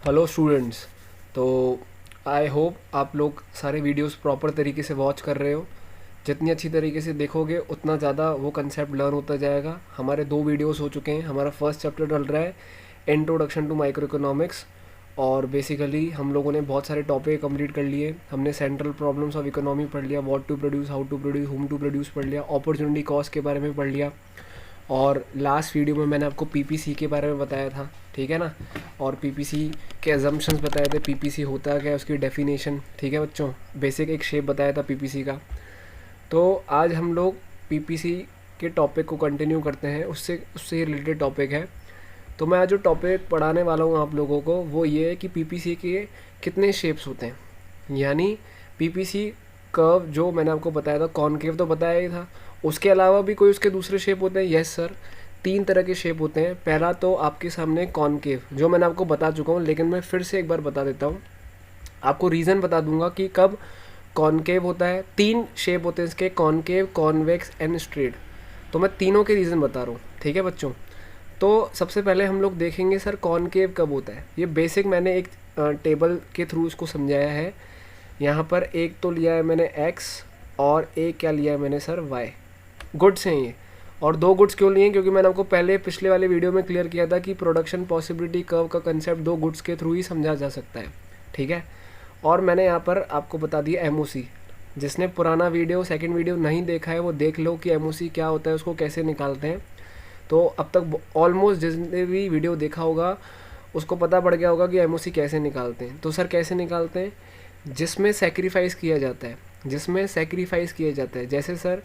Hello students. तो I hope आप लोग सारे वीडियोस प्रॉपर तरीके से वॉच कर रहे हो। जितनी अच्छी तरीके से देखोगे उतना ज़्यादा वो कंसेप्ट लर्न होता जाएगा। हमारे 2 वीडियोस हो चुके हैं। हमारा फर्स्ट चैप्टर चल रहा है इंट्रोडक्शन टू माइक्रो इकोनॉमिक्स, और बेसिकली हम लोगों ने बहुत सारे टॉपिक कंप्लीट कर लिए। हमने सेंट्रल प्रॉब्लम्स ऑफ इकोनॉमी पढ़ लिया, what to produce, how to produce, whom to produce पढ़ लिया, अपॉर्चुनिटी कॉस्ट के बारे में पढ़ लिया, और लास्ट वीडियो में मैंने आपको पीपीसी के बारे में बताया था, ठीक है ना। और पीपीसी के अजम्पशंस बताए थे, पीपीसी होता क्या है, उसकी डेफिनेशन, ठीक है बच्चों। बेसिक एक शेप बताया था पीपीसी का। तो आज हम लोग पीपीसी के टॉपिक को कंटिन्यू करते हैं, उससे रिलेटेड टॉपिक है। तो मैं आज जो टॉपिक पढ़ाने वाला हूँ आप लोगों को वो ये है कि पीपीसी के कितने शेप्स होते हैं। यानी पीपीसी कर्व जो मैंने आपको बताया था, कॉनकेव तो बताया ही था, उसके अलावा भी कोई उसके दूसरे शेप होते हैं। यस सर, 3 तरह के शेप होते हैं। पहला तो आपके सामने कॉनकेव, जो मैंने आपको बता चुका हूँ, लेकिन मैं फिर से एक बार बता देता हूँ। आपको रीज़न बता दूंगा कि कब कॉनकेव होता है। 3 शेप होते हैं इसके, कॉनकेव, कॉन्वेक्स एंड स्ट्रेट। तो मैं तीनों के रीज़न बता रहा हूँ, ठीक है बच्चों। तो सबसे पहले हम लोग देखेंगे सर कॉनकेव कब होता है। ये बेसिक मैंने एक टेबल के थ्रू इसको समझाया है। यहाँ पर एक तो लिया है मैंने x, और एक क्या लिया है मैंने सर y। गुड्स हैं ये। और 2 गुड्स क्यों लिए हैं, क्योंकि मैंने आपको पहले पिछले वाले वीडियो में क्लियर किया था कि प्रोडक्शन पॉसिबिलिटी कर्व का कंसेप्ट 2 गुड्स के थ्रू ही समझा जा सकता है, ठीक है। और मैंने यहाँ पर आपको बता दिया एमओसी। जिसने पुराना वीडियो, सेकंड वीडियो नहीं देखा है वो देख लो कि एमओसी क्या होता है, उसको कैसे निकालते हैं। तो अब तक ऑलमोस्ट जिसने भी वीडियो देखा होगा उसको पता पड़ गया होगा कि एमओसी कैसे निकालते हैं। तो सर कैसे निकालते हैं, जिसमें सेक्रीफाइस किया जाता है, जिसमें सेक्रीफाइस किया जाता है। जैसे सर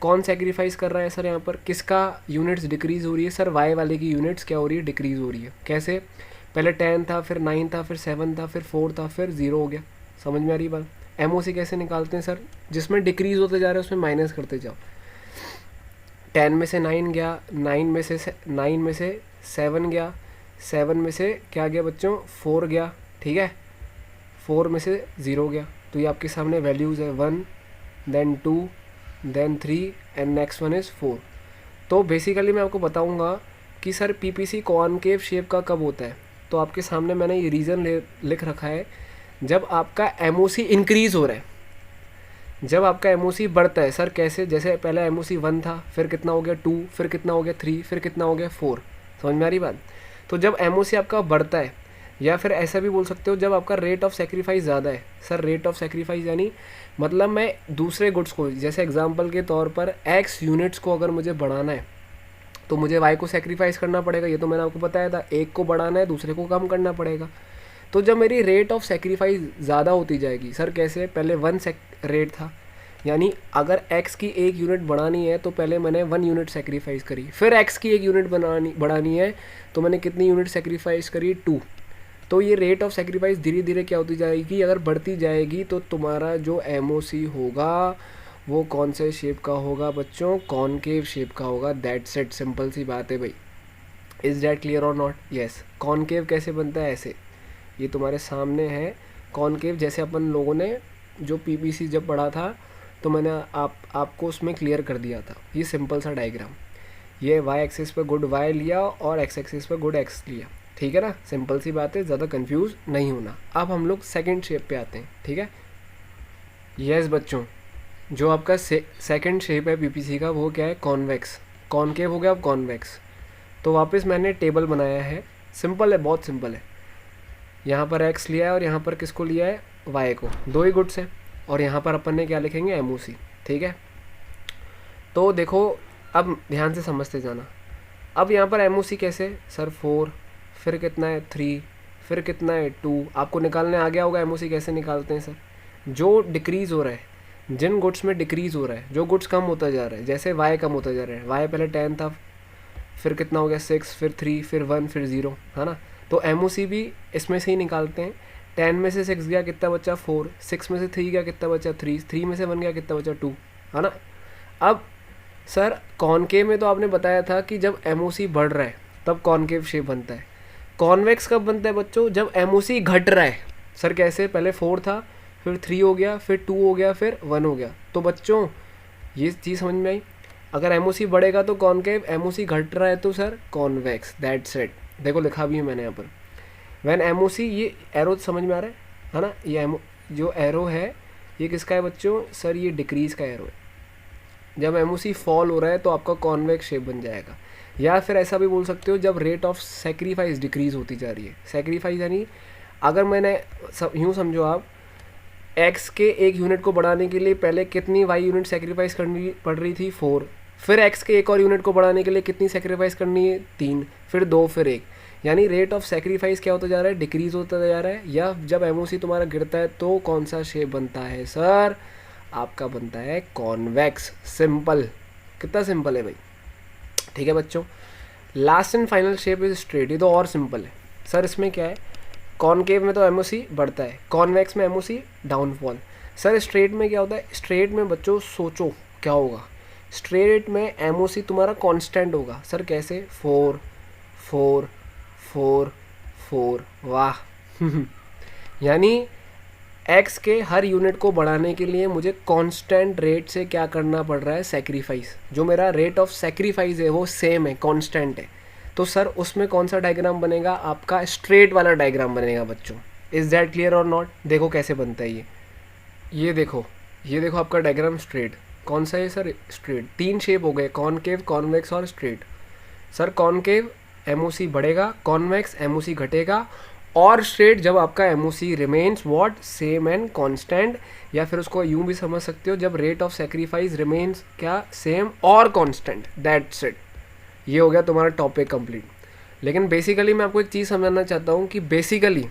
कौन सेक्रीफाइस कर रहा है सर, यहाँ पर किसका यूनिट्स डिक्रीज़ हो रही है सर, वाई वाले की यूनिट्स क्या हो रही है, डिक्रीज़ हो रही है। कैसे, पहले 10 था, फिर 9 था, फिर 7 था, फिर 4 था, फिर 0 हो गया। समझ में आ रही बात। एमओसी कैसे निकालते हैं सर, जिसमें डिक्रीज़ होते जा रहे हैं उसमें माइनस करते जाओ। 10 में से 9 गया, 9 में से 7 गया, 7 में से क्या गया बच्चों, 4 गया, ठीक है। 4 में से 0 गया। तो ये आपके सामने वैल्यूज़ है, 1 then 2 then 3 and next one is 4। तो बेसिकली मैं आपको बताऊंगा कि सर पीपीसी कॉनकेव शेप का कब होता है। तो आपके सामने मैंने ये रीज़न लिख रखा है, जब आपका एमओसी इंक्रीज़ हो रहा है, जब आपका एमओसी बढ़ता है। सर कैसे, जैसे पहले एमओसी 1 था, फिर कितना हो गया 2, फिर कितना हो गया 3, फिर कितना हो गया 4। समझ में आ रही बात। तो जब एमओसी आपका बढ़ता है, या फिर ऐसा भी बोल सकते हो जब आपका रेट ऑफ सेक्रीफाइस ज़्यादा है। सर रेट ऑफ सेक्रीफाइस यानी मतलब मैं दूसरे गुड्स को, जैसे एग्जांपल के तौर पर x यूनिट्स को अगर मुझे बढ़ाना है तो मुझे y को सेक्रीफाइस करना पड़ेगा। ये तो मैंने आपको बताया था, एक को बढ़ाना है दूसरे को कम करना पड़ेगा। तो जब मेरी रेट ऑफ सेक्रीफाइस ज़्यादा होती जाएगी, सर कैसे, पहले 1 रेट था, यानी अगर x की 1 यूनिट बढ़ानी है तो पहले मैंने 1 यूनिट सेक्रीफाइस करी, फिर x की 1 यूनिट बढ़ानी है तो मैंने कितनी यूनिट सेक्रीफाइस करी, 2। तो ये रेट ऑफ सेक्रीफाइस धीरे धीरे क्या होती जाएगी, अगर बढ़ती जाएगी तो तुम्हारा जो एमओसी होगा वो कौन से शेप का होगा बच्चों, कॉनकेव शेप का होगा। दैट्स इट, सिंपल सी बात है भाई। इज़ डैट क्लियर और नॉट। यस। कॉनकेव कैसे बनता है, ऐसे, ये तुम्हारे सामने है कॉनकेव। जैसे अपन लोगों ने जो पीपीसी जब पढ़ा था तो मैंने आपको उसमें क्लियर कर दिया था। ये सिंपल सा डायग्राम, ये वाई एक्सिस पर गुड वाई लिया और एक्स एक्सिस पर गुड एक्स लिया, ठीक है ना। सिंपल सी बात है, ज़्यादा कंफ्यूज नहीं होना। अब हम लोग सेकंड शेप पे आते हैं, ठीक है। यस बच्चों, जो आपका सेकंड शेप है पीपीसी का वो क्या है, कॉन्वेक्स। कॉनकेव हो गया, अब कॉन्वेक्स। तो वापस मैंने टेबल बनाया है, सिंपल है, बहुत सिंपल है। यहाँ पर एक्स लिया है और यहाँ पर किसको लिया है, वाई को। 2 ही गुड्स हैं। और यहाँ पर अपन ने क्या लिखेंगे, एमओसी, ठीक है। तो देखो, अब ध्यान से समझते जाना। अब यहाँ पर एमओसी कैसे, सर 4, फिर कितना है 3, फिर कितना है 2। आपको निकालने आ गया होगा एमओसी कैसे निकालते हैं सर। जो डिक्रीज़ हो रहा है, जिन गुड्स में डिक्रीज़ हो रहा है, जो गुड्स कम होता जा रहा है, जैसे वाई कम होता जा रहा है, वाई पहले 10 था, फिर कितना हो गया 6, फिर 3, फिर 1, फिर 0, है ना। तो एमओसी भी इसमें से ही निकालते हैं। 10 में से 6 गया, कितना बचा 4, 6 में से 3 गया, कितना बचा 3, 3 में से 1 गया, कितना बचा 2, है ना। अब सर कॉनकेव में तो आपने बताया था कि जब एमओसी बढ़ रहा है तब कॉनकेव शेप बनता है। कॉन्वेक्स कब बनता है बच्चों, जब एमओसी घट रहा है। सर कैसे, पहले 4 था, फिर 3 हो गया, फिर 2 हो गया, फिर 1 हो गया। तो बच्चों ये चीज़ समझ में आई। अगर एमओसी बढ़ेगा तो कॉनकेव, एमओसी घट रहा है तो सर कॉन्वेक्स। That's it. देखो लिखा भी है मैंने यहाँ पर, व्हेन एमओसी, ये एरो समझ में आ रहा है ना, ये एमओ जो एरो है ये किसका है बच्चों, सर ये डिक्रीज का एरो है। जब एमओसी फॉल हो रहा है तो आपका कॉन्वेक्स शेप बन जाएगा। या फिर ऐसा भी बोल सकते हो जब रेट ऑफ सेक्रीफाइस डिक्रीज होती जा रही है। सेक्रीफाइस यानी अगर मैंने यूँ समझो आप, एक्स के एक यूनिट को बढ़ाने के लिए पहले कितनी वाई यूनिट सेक्रीफाइस करनी पड़ रही थी, 4। फिर एक्स के एक और यूनिट को बढ़ाने के लिए कितनी सेक्रीफाइस करनी है, 3, फिर 2, फिर 1। यानी रेट ऑफ सेक्रीफाइस क्या होता जा रहा है, डिक्रीज होता जा रहा है। या जब एमओसी तुम्हारा गिरता है तो कौन सा शेप बनता है सर, आपका बनता है कॉन्वेक्स। सिंपल, कितना सिंपल है भाई। ठीक है बच्चों, last and final shape is straight. ये तो और सिंपल है सर। इसमें क्या है, कॉनकेव में तो एमओसी बढ़ता है, कॉन्वेक्स में एमओसी डाउनफॉल। सर स्ट्रेट में क्या होता है, स्ट्रेट में बच्चों सोचो क्या होगा, स्ट्रेट में एमओसी तुम्हारा कांस्टेंट होगा। सर कैसे, 4 4 4 4, वाह यानी एक्स के हर यूनिट को बढ़ाने के लिए मुझे कांस्टेंट रेट से क्या करना पड़ रहा है, सेक्रीफाइस। जो मेरा रेट ऑफ सेक्रीफाइस है वो सेम है, कांस्टेंट है। तो सर उसमें कौन सा डायग्राम बनेगा, आपका स्ट्रेट वाला डायग्राम बनेगा बच्चों। इज़ दैट क्लियर और नॉट। देखो कैसे बनता है ये देखो, ये देखो आपका डायग्राम स्ट्रेट। कौन सा है सर, स्ट्रेट। 3 शेप हो गए, कॉनकेव, कॉन्वेक्स और स्ट्रेट। सर कॉनकेव एमओसी बढ़ेगा, कॉन्वेक्स एमओसी घटेगा, और स्ट्रेट जब आपका MOC remains what, same and constant. या फिर उसको यूं भी समझ सकते हो, जब रेट ऑफ सेक्रीफाइस रिमेन्स क्या, सेम और कांस्टेंट। दैट्स इट, ये हो गया तुम्हारा टॉपिक कंप्लीट। लेकिन बेसिकली मैं आपको एक चीज़ समझाना चाहता हूँ कि बेसिकली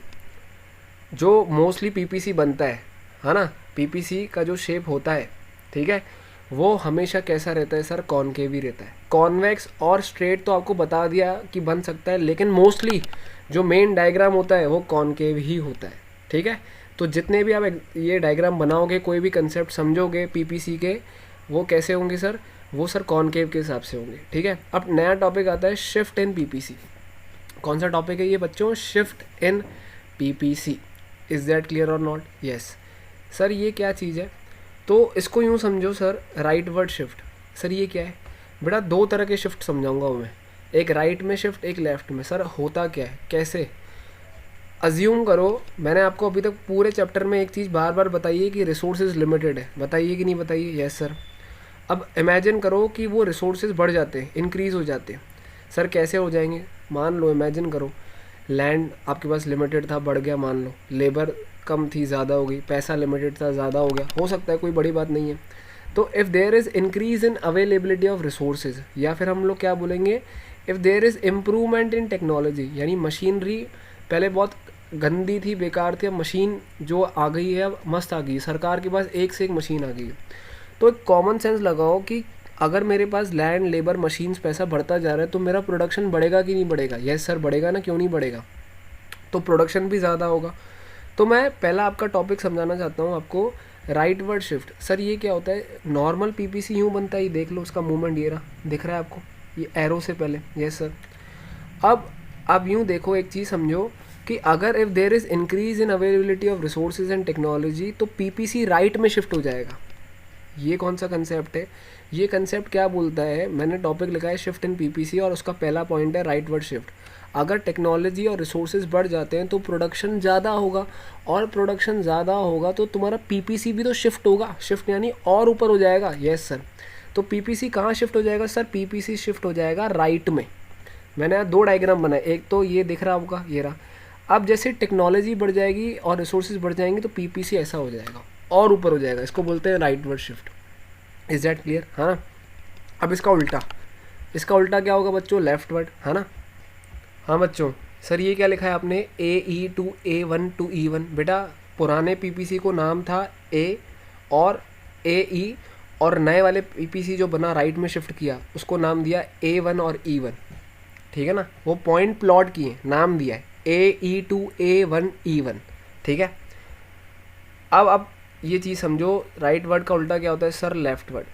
जो मोस्टली पीपीसी बनता है ना, पीपीसी का जो शेप होता है, ठीक है, वो हमेशा कैसा रहता है सर, कॉनकेव ही रहता है। कॉन्वेक्स और स्ट्रेट तो आपको बता दिया कि बन सकता है, लेकिन मोस्टली जो मेन डायग्राम होता है वो कॉनकेव ही होता है। ठीक है, तो जितने भी आप ये डायग्राम बनाओगे, कोई भी कंसेप्ट समझोगे पीपीसी के, वो कैसे होंगे सर, वो सर कॉनकेव के हिसाब से होंगे। ठीक है, अब नया टॉपिक आता है शिफ्ट इन पीपीसी। कौन सा टॉपिक है ये बच्चों, shift in PPC. Is that clear और नॉट। यस सर, ये क्या चीज़ है, तो इसको यूँ समझो sir, right word shift. Sir ये क्या है बेटा, 2 तरह के शिफ्ट समझाऊंगा मैं, एक राइट में शिफ्ट, एक लेफ्ट में। सर होता क्या है, कैसे, अज्यूम करो, मैंने आपको अभी तक पूरे चैप्टर में एक चीज़ बार बार बताई है कि रिसोर्सेज लिमिटेड है, बताइए कि नहीं बताइए। Yes sir. अब इमेजिन करो कि वो रिसोर्सेज बढ़ जाते हैं, इंक्रीज़ हो जाते हैं। सर कैसे हो जाएंगे, मान लो इमेजिन करो, लैंड आपके पास लिमिटेड था, बढ़ गया, मान लो लेबर कम थी, ज़्यादा हो गई, पैसा लिमिटेड था, ज़्यादा हो गया, हो सकता है, कोई बड़ी बात नहीं है। तो if there is increase in availability of resources, या फिर हम लोग क्या बोलेंगे, if there is improvement in technology, यानी मशीनरी पहले बहुत गंदी थी, बेकार थी, अब मशीन जो आ गई है अब मस्त आ गई है, सरकार के पास एक से एक मशीन आ गई है। तो एक कॉमन सेंस लगाओ कि अगर मेरे पास लैंड, लेबर, मशीन्स, पैसा बढ़ता जा रहा है तो मेरा प्रोडक्शन बढ़ेगा कि नहीं बढ़ेगा। यस सर बढ़ेगा ना, क्यों नहीं बढ़ेगा, तो प्रोडक्शन भी ज़्यादा होगा। तो मैं पहला आपका टॉपिक समझाना चाहता हूँ आपको, राइट वर्ड शिफ्ट। सर ये क्या होता है, नॉर्मल पीपीसी यूँ बनता है, ये देख लो उसका मूवमेंट, ये रहा, दिख रहा है आपको, ये एरो से पहले। Yes sir. अब यूँ देखो, एक चीज़ समझो कि अगर if there is increase in availability of resources and technology, तो पीपीसी राइट में शिफ्ट हो जाएगा। ये कौन सा कंसेप्ट है, ये कंसेप्ट क्या बोलता है, मैंने टॉपिक लिखा है शिफ्ट इन पीपीसी, और उसका पहला पॉइंट है राइट वर्ड शिफ्ट। अगर टेक्नोलॉजी और रिसोर्सेज बढ़ जाते हैं तो प्रोडक्शन ज़्यादा होगा, और प्रोडक्शन ज़्यादा होगा तो तुम्हारा पीपीसी भी तो शिफ्ट होगा, शिफ्ट यानी और ऊपर हो जाएगा। Yes sir. तो पीपीसी कहाँ शिफ्ट हो जाएगा सर, पीपीसी शिफ्ट हो जाएगा राइट में। मैंने यहाँ 2 डायग्राम बनाए, एक तो ये दिख रहा होगा, ये रहा। अब जैसे टेक्नोलॉजी बढ़ जाएगी और रिसोर्सेज बढ़ जाएंगे तो पीपीसी ऐसा हो जाएगा, और ऊपर हो जाएगा, इसको बोलते हैं right word shift. Is that clear, है ना। अब इसका उल्टा, इसका उल्टा क्या होगा बच्चों, लेफ्ट वर्ड, है ना। हाँ बच्चों, सर ये क्या लिखा है आपने, AE to A1 to E1। बेटा पुराने पीपीसी को नाम था A और AE, और नए वाले पीपीसी जो बना राइट में शिफ्ट किया उसको नाम दिया A1 और E1। ठीक है ना, वो पॉइंट प्लॉट किए, नाम दिया है AE टू A1 E1। ठीक है, अब ये चीज़ समझो, राइट वर्ड का उल्टा क्या होता है सर, लेफ्ट वर्ड।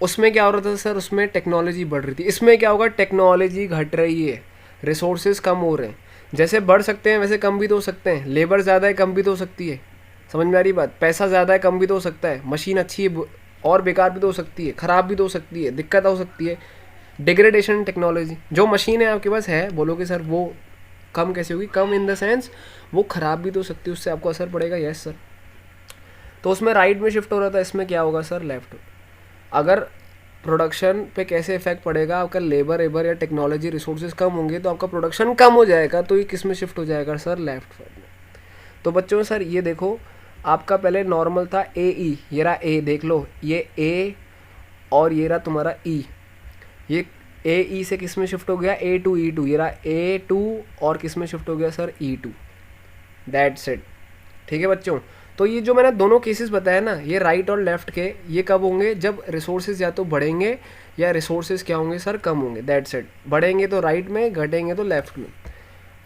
उसमें क्या हो रहा था सर, उसमें टेक्नोलॉजी बढ़ रही थी, इसमें क्या होगा, टेक्नोलॉजी घट रही है, रिसोर्सेज कम हो रहे हैं। जैसे बढ़ सकते हैं वैसे कम भी तो हो सकते हैं, लेबर ज़्यादा है कम भी तो हो सकती है, समझ में आ रही बात, पैसा ज़्यादा है कम भी तो हो सकता है, मशीन अच्छी है और बेकार भी तो हो सकती है, ख़राब भी तो हो सकती है, दिक्कत हो सकती है, डिग्रेडेशन टेक्नोलॉजी। जो मशीन है आपके पास है, बोलोगे सर वो कम कैसे होगी? कम इन द सेंस वो ख़राब भी तो हो सकती है, उससे आपको असर पड़ेगा। Yes sir. तो उसमें राइट में शिफ्ट हो रहा था, इसमें क्या होगा सर? लेफ्ट। अगर प्रोडक्शन पे कैसे इफेक्ट पड़ेगा? आपका लेबर एबर या टेक्नोलॉजी रिसोर्सेज कम होंगे तो आपका प्रोडक्शन कम हो जाएगा, तो ये किस में शिफ्ट हो जाएगा सर? लेफ्ट साइड में। तो बच्चों सर ये देखो, आपका पहले नॉर्मल था ए ई, ये रहा ए, देख लो ये ए और ये रहा तुम्हारा ई, ये ए ई से किस में शिफ्ट हो गया? ए टू ई टू, ये रहा ए टू और किस में शिफ्ट हो गया sir? E two. That's it. ठीक है बच्चों, तो ये जो मैंने दोनों केसेस बताया ना, ये राइट और लेफ्ट के, ये कब होंगे? जब रिसोर्सेज या तो बढ़ेंगे या रिसोर्सेज क्या होंगे सर? कम होंगे। That's it. बढ़ेंगे तो राइट में, घटेंगे तो लेफ्ट में।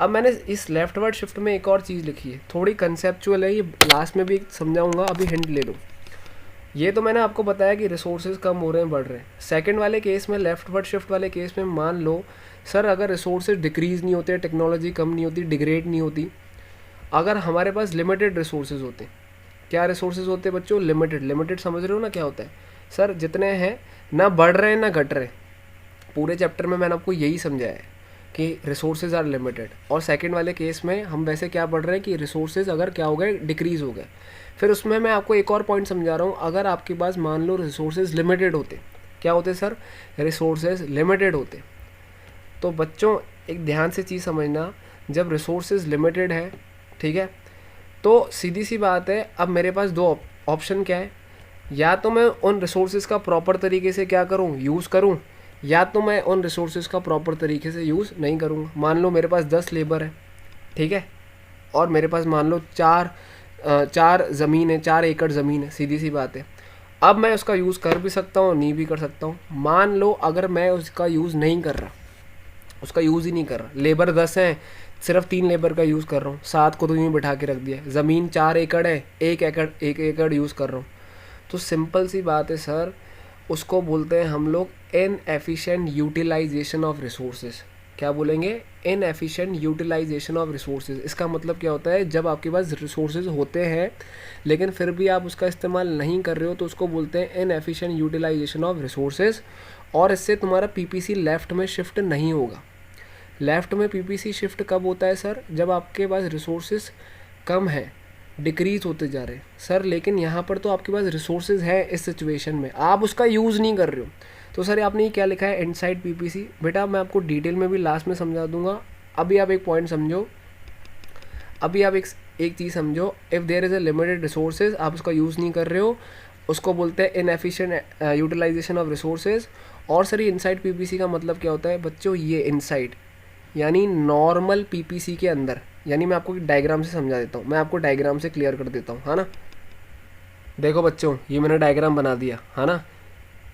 अब मैंने इस लेफ्टवर्ड शिफ्ट में एक और चीज़ लिखी है, थोड़ी कंसेप्चुअल है, ये लास्ट में भी समझाऊंगा, अभी हिंट ले लो। ये तो मैंने आपको बताया कि रिसोर्सेज कम हो रहे हैं, बढ़ रहे हैं। सेकंड वाले केस में, लेफ्टवर्ड शिफ्ट वाले केस में, मान लो सर अगर रिसोर्सेज डिक्रीज़ नहीं होते, टेक्नोलॉजी कम नहीं होती, डिग्रेड नहीं होती, अगर हमारे पास लिमिटेड रिसोर्सेज होते, क्या रिसोर्सेज होते हैं बच्चों? लिमिटेड। लिमिटेड समझ रहे हो ना क्या होता है सर? जितने हैं, ना बढ़ रहे हैं ना घट रहे। पूरे चैप्टर में मैंने आपको यही समझाया है कि रिसोर्सेज आर लिमिटेड। और सेकंड वाले केस में हम वैसे क्या पढ़ रहे हैं कि रिसोर्सेज अगर क्या हो गए? डिक्रीज़ हो गए। फिर उसमें मैं आपको एक और पॉइंट समझा रहा हूँ, अगर आपके पास मान लो रिसोर्सेज लिमिटेड होते, क्या होते सर? रिसोर्सेज लिमिटेड होते। तो बच्चों एक ध्यान से चीज़ समझना, जब रिसोर्सेज लिमिटेड है, ठीक है, तो सीधी सी बात है, अब मेरे पास दो ऑप्शन क्या है? या तो मैं उन रिसोर्सेज का प्रॉपर तरीके से क्या करूं? यूज़ करूं, या तो मैं उन रिसोर्सेज का प्रॉपर तरीके से यूज़ नहीं करूंगा। मान लो मेरे पास 10 लेबर है, ठीक है, और मेरे पास मान लो चार ज़मीन है, 4 एकड़ ज़मीन है, सीधी सी बात है। अब मैं उसका यूज़ कर भी सकता हूँ, नहीं भी कर सकता हूँ। मान लो अगर मैं उसका यूज़ नहीं कर रहा, उसका यूज़ ही नहीं कर रहा, लेबर 10 हैं, सिर्फ 3 लेबर का यूज़ कर रहा हूँ, 7 को तो यूँ बिठा के रख दिया, ज़मीन 4 एकड़ है, 1 एकड़ यूज़ कर रहा हूँ, तो सिंपल सी बात है सर, उसको बोलते हैं हम लोग इनएफिशिएंट यूटिलाइजेशन ऑफ रिसोर्सेज। क्या बोलेंगे? Inefficient utilisation of resources. इसका मतलब क्या होता है? जब आपके पास रिसोर्सेज होते हैं लेकिन फिर भी आप उसका इस्तेमाल नहीं कर रहे हो, तो उसको बोलते हैं इनएफिशिएंट यूटिलाइजेशन ऑफ रिसोर्सेज। और इससे तुम्हारा पीपीसी लेफ़्ट में शिफ्ट नहीं होगा। लेफ़्ट में पीपीसी शिफ्ट कब होता है सर? जब आपके पास रिसोर्सेज कम है, डिक्रीज़ होते जा रहे हैं सर, लेकिन यहाँ पर तो आपके पास रिसोर्सेज है, इस सिचुएशन में आप उसका यूज़ नहीं कर रहे हो। तो सर आपने ये क्या लिखा है? Inside PPC. बेटा मैं आपको डिटेल में भी लास्ट में समझा दूंगा, अभी आप एक पॉइंट समझो, अभी आप एक चीज़ समझो। If there is a limited resources, आप उसका यूज़ नहीं कर रहे हो, उसको बोलते हैं इनएफिशिएंट यूटिलाइजेशन ऑफ रिसोर्सेज। और सर ये इनसाइड पीपीसी का मतलब क्या होता है बच्चों? ये इनसाइड यानी नॉर्मल पीपीसी के अंदर, यानी मैं आपको डायग्राम से समझा देता हूँ, मैं आपको डायग्राम से क्लियर कर देता हूँ, है ना। देखो बच्चों ये मैंने डायग्राम बना दिया, है ना,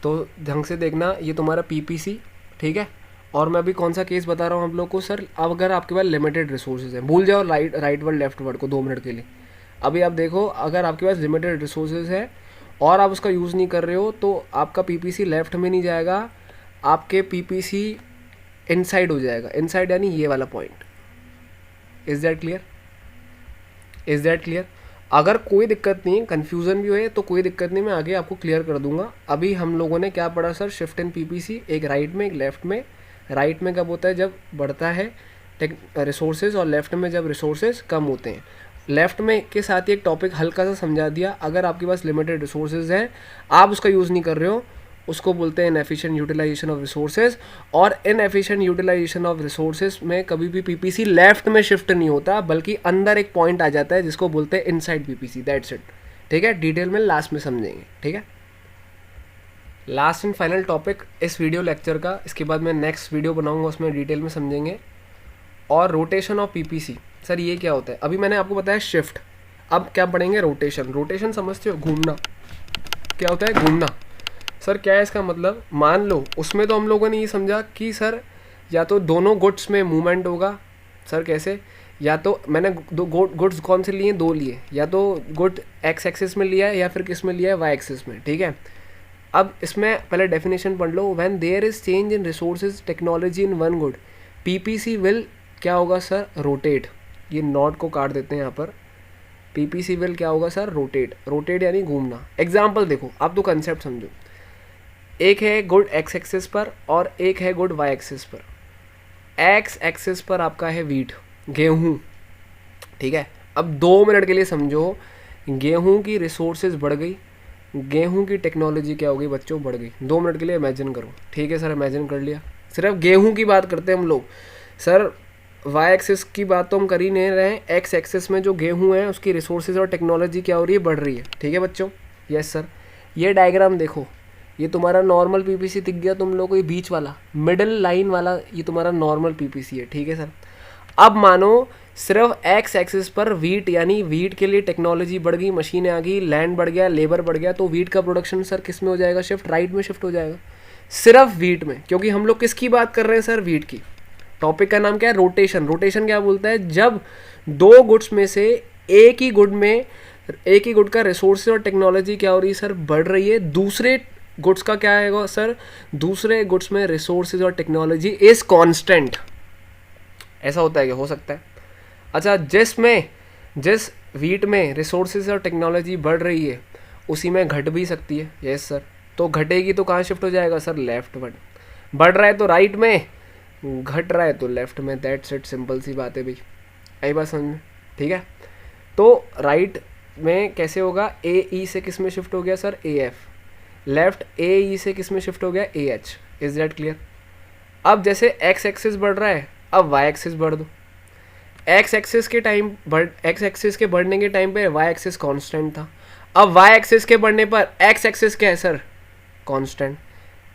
तो ढंग से देखना, ये तुम्हारा पीपीसी, ठीक है। और मैं अभी कौन सा केस बता रहा हूँ आप लोग को सर? अब अगर आपके पास लिमिटेड रिसोर्सेज हैं, भूल जाओ राइट वर्ड लेफ्ट वर्ड को 2 मिनट के लिए। अभी आप देखो, अगर आपके पास लिमिटेड रिसोर्सेज है और आप उसका यूज़ नहीं कर रहे हो, तो आपका पीपीसी लेफ्ट में नहीं जाएगा, आपके पीपीसी इनसाइड हो जाएगा। इनसाइड यानी ये वाला point. Is that clear? Is that clear? अगर कोई दिक्कत नहीं, कन्फ्यूज़न भी है तो कोई दिक्कत नहीं, मैं आगे आपको क्लियर कर दूंगा। अभी हम लोगों ने क्या पढ़ा सर? शिफ्ट इन पीपीसी, एक राइट में एक लेफ्ट में। राइट में कब होता है? जब बढ़ता है रिसोर्सेज, और लेफ्ट में जब रिसोर्सेज कम होते हैं। लेफ्ट में के साथ ही एक टॉपिक हल्का सा समझा दिया, अगर आपके पास लिमिटेड रिसोर्सेज हैं, आप उसका यूज़ नहीं कर रहे हो, उसको बोलते हैं इनएफिशिएंट यूटिलाइजेशन ऑफ रिसोर्सेज। और इनएफिशिएंट यूटिलाइजेशन ऑफ रिसोर्सेज में कभी भी पीपीसी लेफ्ट में शिफ्ट नहीं होता, बल्कि अंदर एक पॉइंट आ जाता है जिसको बोलते हैं इनसाइड पीपीसी। दैट्स इट, ठीक है। डिटेल में लास्ट में समझेंगे, ठीक है। लास्ट एंड फाइनल टॉपिक इस वीडियो लेक्चर का, इसके बाद मैं नेक्स्ट वीडियो बनाऊंगा, उसमें डिटेल में समझेंगे। और रोटेशन ऑफ पीपीसी, सर ये क्या होता है? अभी मैंने आपको बताया शिफ्ट, अब क्या पढ़ेंगे? रोटेशन। रोटेशन समझते हो? घूमना। क्या होता है? घूमना। सर क्या है इसका मतलब? मान लो उसमें तो हम लोगों ने ये समझा कि सर या तो दोनों गुड्स में मूवमेंट होगा। सर कैसे? या तो मैंने दो गुड्स कौन से लिए? 2 लिए, या तो गुड एक्स एक्सिस में लिया है या फिर किस में लिया है? वाई एक्सिस में, ठीक है। अब इसमें पहले डेफिनेशन पढ़ लो। When there is change in resources technology in one good, PPC will क्या होगा सर? रोटेट। ये नॉट को काट देते हैं यहाँ पर। पीपीसी विल क्या होगा सर? रोटेट। रोटेट यानी घूमना। एग्जाम्पल देखो, आप तो कंसेप्ट समझो। एक है गुड एक्स एक्सिस पर और एक है गुड वाई एक्सिस पर। एक्स एक्सिस पर आपका है वीट, गेहूँ, ठीक है। अब 2 मिनट के लिए समझो, गेहूं की रिसोर्सेज बढ़ गई, गेहूं की टेक्नोलॉजी क्या हो गई बच्चों, बढ़ गई। 2 मिनट के लिए इमेजिन करो, ठीक है सर, इमेजिन कर लिया। सिर्फ गेहूं की बात करते हैं हम लोग सर, वाई एक्सिस की बात तो हम कर ही नहीं रहे हैं, एक्स एक्सिस में जो गेहूं है उसकी रिसोर्सेज और टेक्नोलॉजी क्या हो रही है, बढ़ रही है, ठीक है बच्चों। Yes sir. ये डायग्राम देखो, ये तुम्हारा नॉर्मल पीपीसी दिख गया तुम लोग को, ये बीच वाला मिडिल लाइन वाला ये तुम्हारा नॉर्मल पीपीसी है, ठीक है सर। अब मानो सिर्फ एक्स एक्सिस पर वीट, यानी वीट के लिए टेक्नोलॉजी बढ़ गई, मशीनें आ गई, लैंड बढ़ गया, लेबर बढ़ गया, तो वीट का प्रोडक्शन सर किस में हो जाएगा शिफ्ट, राइट में शिफ्ट हो जाएगा, सिर्फ वीट में। क्योंकि हम लोग किसकी बात कर रहे हैं सर, वीट की। टॉपिक का नाम क्या है, रोटेशन। रोटेशन क्या बोलता है, जब दो गुड्स में से एक ही गुड का रिसोर्स और टेक्नोलॉजी क्या हो रही है सर, बढ़ रही है, दूसरे गुड्स का क्या आएगा सर, दूसरे गुड्स में रिसोर्सेज और टेक्नोलॉजी इज कांस्टेंट। ऐसा होता है कि हो सकता है। अच्छा, जिस वीट में रिसोर्सेज और टेक्नोलॉजी बढ़ रही है उसी में घट भी सकती है। Yes sir. तो घटेगी तो कहाँ शिफ्ट हो जाएगा सर, लेफ्ट वर्ड। बढ़ रहा है तो राइट में, घट रहा है तो लेफ्ट में। दैट्स इट, सिंपल सी बात है भाई, आई बात समझ में, ठीक है। तो राइट में कैसे होगा, ए ई से किस में शिफ्ट हो गया सर, ए एफ। लेफ्ट ए ई से किस में शिफ्ट हो गया, A H. Is that clear. अब जैसे एक्स एक्सिस बढ़ रहा है, अब वाई एक्सिस बढ़ दो। एक्स एक्सिस के बढ़ने के टाइम पे वाई एक्सिस कांस्टेंट था, अब वाई एक्सिस के बढ़ने पर एक्स एक्सिस क्या है सर, कांस्टेंट।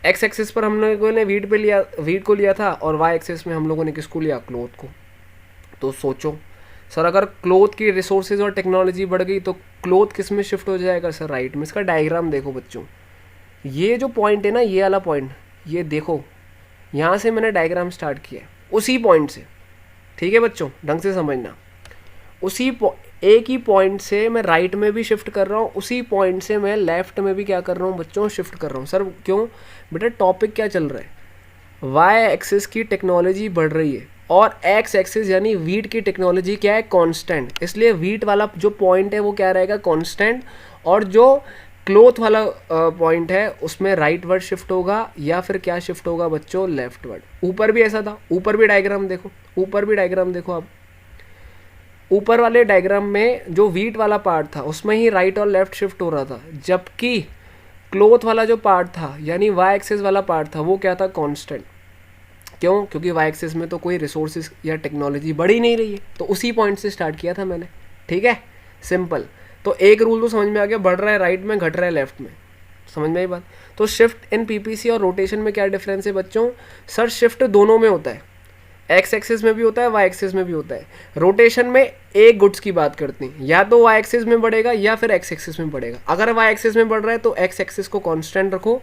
एक्स एक्सिस पर हम लोगों ने वीट को लिया था, और वाई एक्सिस में हम लोगों ने किसको लिया, क्लोथ को। तो सोचो सर, अगर क्लोथ की रिसोर्सेज और टेक्नोलॉजी बढ़ गई तो क्लोथ किस में शिफ्ट हो जाएगा सर, राइट में। इसका डायग्राम देखो बच्चों, ये जो पॉइंट है ना, ये वाला पॉइंट, ये देखो, यहाँ से मैंने डायग्राम स्टार्ट किया है उसी पॉइंट से, ठीक है बच्चों, ढंग से समझना। एक ही पॉइंट से मैं राइट में भी शिफ्ट कर रहा हूँ, उसी पॉइंट से मैं लेफ्ट में भी क्या कर रहा हूँ बच्चों, शिफ्ट कर रहा हूँ। सर क्यों बेटा, टॉपिक क्या चल रहा है, वाई एक्सिस की टेक्नोलॉजी बढ़ रही है और एक्स एक्सिस यानी वीट की टेक्नोलॉजी क्या है, कांस्टेंट। इसलिए वीट वाला जो पॉइंट है वो क्या रहेगा, कांस्टेंट, और जो क्लोथ वाला पॉइंट है उसमें राइट वर्ड शिफ्ट होगा, या फिर क्या शिफ्ट होगा बच्चों, लेफ्ट वर्ड। ऊपर भी ऐसा था, ऊपर भी डायग्राम देखो आप, ऊपर वाले डायग्राम में जो वीट वाला पार्ट था उसमें ही राइट और लेफ्ट शिफ्ट हो रहा था, जबकि क्लोथ वाला जो पार्ट था यानी वाई एक्सिस वाला पार्ट था वो क्या था, कांस्टेंट। क्यों, क्योंकि वाई एक्सिस में तो कोई रिसोर्सेज या टेक्नोलॉजी बढ़ ही नहीं रही है, तो उसी पॉइंट से स्टार्ट किया था मैंने, ठीक है, सिंपल। तो एक रूल तो समझ में आ गया, बढ़ रहा है राइट में, घट रहा है लेफ्ट में, समझ में आई बात। तो शिफ्ट इन पीपीसी और रोटेशन में क्या डिफरेंस है बच्चों, सर शिफ्ट दोनों में होता है, एक्स एक्सिस में भी होता है, वाई एक्सिस में भी होता है। रोटेशन में एक गुड्स की बात करते हैं, या तो वाई एक्सिस में बढ़ेगा या फिर एक्स एक्सिस में बढ़ेगा। अगर वाई एक्सिस में बढ़ रहा है तो एक्स एक्सिस को कांस्टेंट रखो,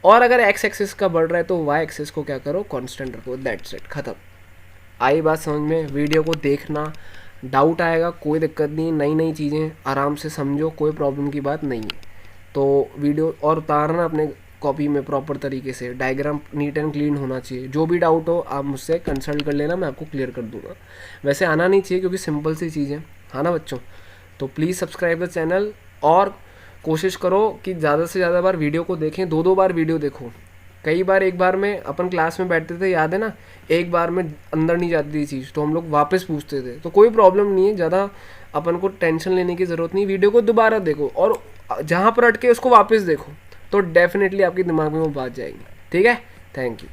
और अगर एक्स एक्सिस का बढ़ रहा है तो वाई एक्सिस को क्या करो, कांस्टेंट रखो। दैट्स इट, खत्म। आई बात समझ में। वीडियो को देखना, डाउट आएगा कोई दिक्कत नहीं, नई नई चीज़ें आराम से समझो, कोई प्रॉब्लम की बात नहीं है। तो वीडियो और उतारना अपने कॉपी में प्रॉपर तरीके से, डायग्राम नीट एंड क्लीन होना चाहिए। जो भी डाउट हो आप मुझसे कंसल्ट कर लेना, मैं आपको क्लियर कर दूंगा। वैसे आना नहीं चाहिए क्योंकि सिंपल सी चीज़ है, हाँ ना बच्चों। तो प्लीज़ सब्सक्राइब द चैनल, और कोशिश करो कि ज़्यादा से ज़्यादा बार वीडियो को देखें, 2 बार वीडियो देखो। कई बार एक बार में अपन क्लास में बैठते थे, याद है ना, एक बार में अंदर नहीं जाती थी चीज़, तो हम लोग वापस पूछते थे। तो कोई प्रॉब्लम नहीं है, ज़्यादा अपन को टेंशन लेने की ज़रूरत नहीं। वीडियो को दोबारा देखो और जहाँ पर अटके उसको वापस देखो, तो डेफिनेटली आपके दिमाग में वो बात जाएगी, ठीक है। Thank you.